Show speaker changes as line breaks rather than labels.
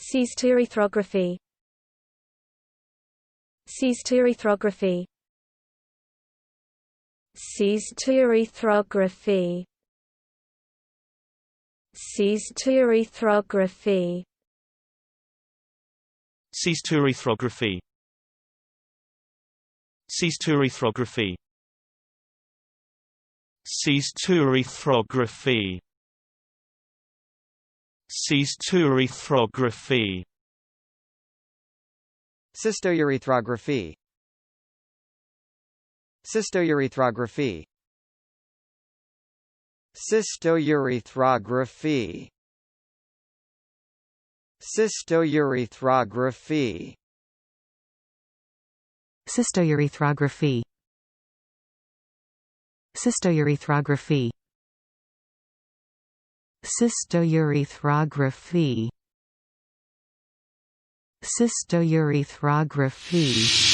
Cystourethrography. Cystourethrography. Cystourethrography. Cystourethrography.
Cystourethrography. Cystourethrography. Cystourethrography. Cystourethrography.
Cystourethrography. Cystourethrography. Cystourethrography. Cystourethrography.
Cystourethrography. Cystourethrography. Cystourethrography. Cystourethrography.